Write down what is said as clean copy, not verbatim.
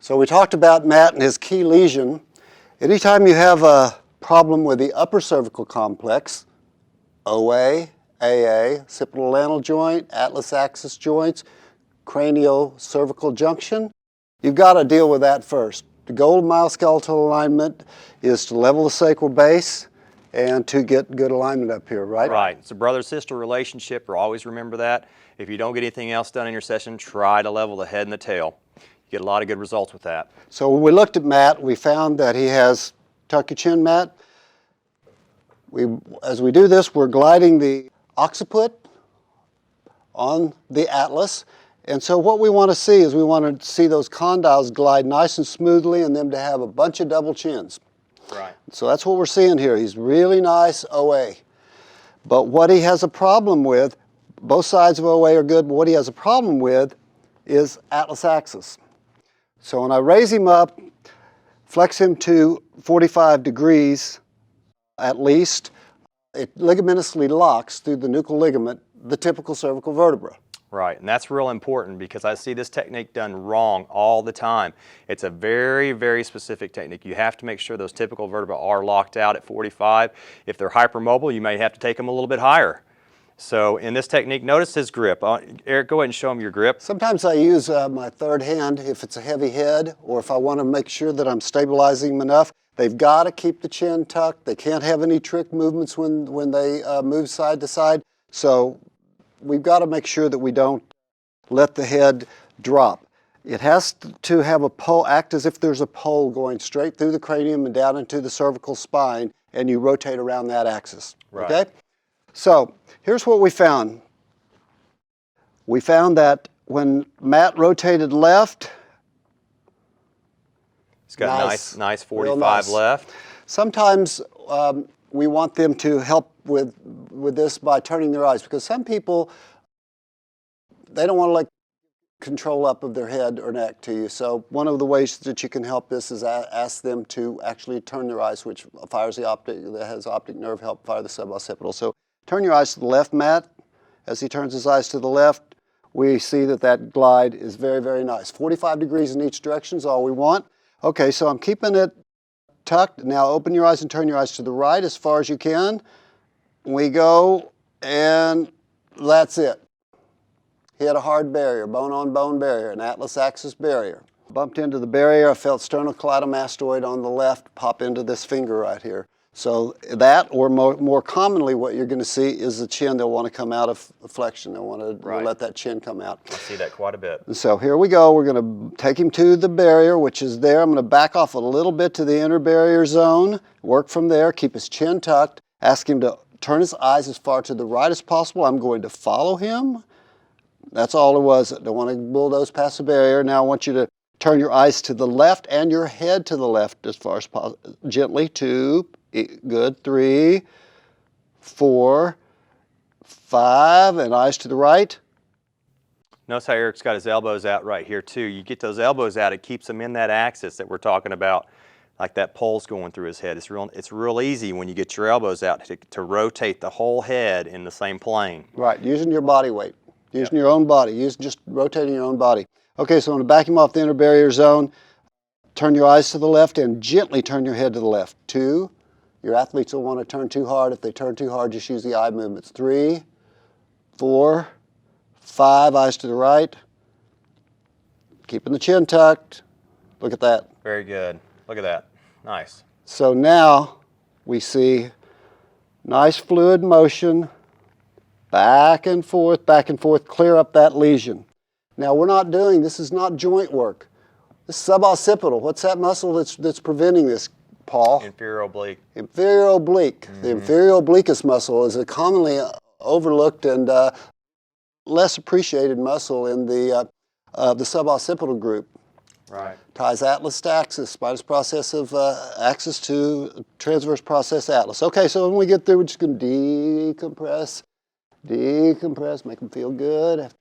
So we talked about Matt and his key lesion. Anytime you have a problem with the upper cervical complex, OA, AA, occipital lanal joint, atlas axis joints, cranial-cervical junction, you've got to deal with that first. The goal of myoskeletal alignment is to level the sacral base and to get good alignment up here, right? Right. It's a brother-sister relationship. Always remember that. If you don't get anything else done in your session, try to level the head and the tail. You get a lot of good results with that. So when we looked at Matt, we found that he has, tuck your chin, Matt. As we do this, we're gliding the occiput on the atlas. And so what we want to see is we want to see those condyles glide nice and smoothly and them to have a bunch of double chins. Right. So that's what we're seeing here. He's really nice OA. But what he has a problem with, both sides of OA are good, but what he has a problem with is atlas axis. So when I raise him up, flex him to 45 degrees at least, it ligaminously locks through the nuchal ligament the typical cervical vertebra. Right, and that's real important because I see this technique done wrong all the time. It's a very, very specific technique. You have to make sure those typical vertebrae are locked out at 45. If they're hypermobile, you may have to take them a little bit higher. So in this technique, notice his grip. Eric, go ahead and show him your grip. Sometimes I use my third hand if it's a heavy head or if I want to make sure that I'm stabilizing them enough. They've got to keep the chin tucked. They can't have any trick movements when they move side to side. So we've got to make sure that we don't let the head drop. It has to have a pole, act as if there's a pole going straight through the cranium and down into the cervical spine, and you rotate around that axis. Right. Okay? So here's what we found. We found that when Matt rotated left, he's got nice 45 left. Sometimes we want them to help with this by turning their eyes, because some people, they don't want to let control up of their head or neck to you. So one of the ways that you can help this is ask them to actually turn their eyes, which fires the optic, that has optic nerve help fire the sub-occipital. So turn your eyes to the left, Matt. As he turns his eyes to the left, we see that that glide is very, very nice. 45 degrees in each direction is all we want. Okay, so I'm keeping it tucked. Now open your eyes and turn your eyes to the right as far as you can. We go, and that's it. He had a hard barrier, bone-on-bone barrier, an atlas axis barrier. Bumped into the barrier. I felt sternocleidomastoid on the left pop into this finger right here. So that, or more commonly, what you're going to see is the chin. They'll want to come out of flexion. They'll want to let that chin come out. I see that quite a bit. And so here we go. We're going to take him to the barrier, which is there. I'm going to back off a little bit to the inner barrier zone, work from there, keep his chin tucked, ask him to turn his eyes as far to the right as possible. I'm going to follow him. That's all it was. I don't want to bulldoze past the barrier. Now I want you to turn your eyes to the left and your head to the left as far as possible. Gently, 2, good, 3, 4, 5, and eyes to the right. Notice how Eric's got his elbows out right here too. You get those elbows out, it keeps them in that axis that we're talking about, like that pole's going through his head. It's real easy when you get your elbows out to rotate the whole head in the same plane. Right, using your body weight, using your own body, just rotating your own body. Okay, so I'm going to back him off the inner barrier zone. Turn your eyes to the left and gently turn your head to the left. 2, your athletes will want to turn too hard. If they turn too hard, just use the eye movements. 3, 4, 5, eyes to the right. Keeping the chin tucked. Look at that. Very good. Look at that. Nice. So now we see nice fluid motion, back and forth, clear up that lesion. Now we're not doing, this is not joint work. This is sub-occipital. What's that muscle that's preventing this, Paul? Inferior oblique. Inferior oblique. The inferior obliquus muscle is a commonly overlooked and less appreciated muscle in the sub-occipital group. Right. Ties atlas to axis, spinous process of axis to transverse process atlas. Okay, so when we get through, we're just going to decompress, make them feel good.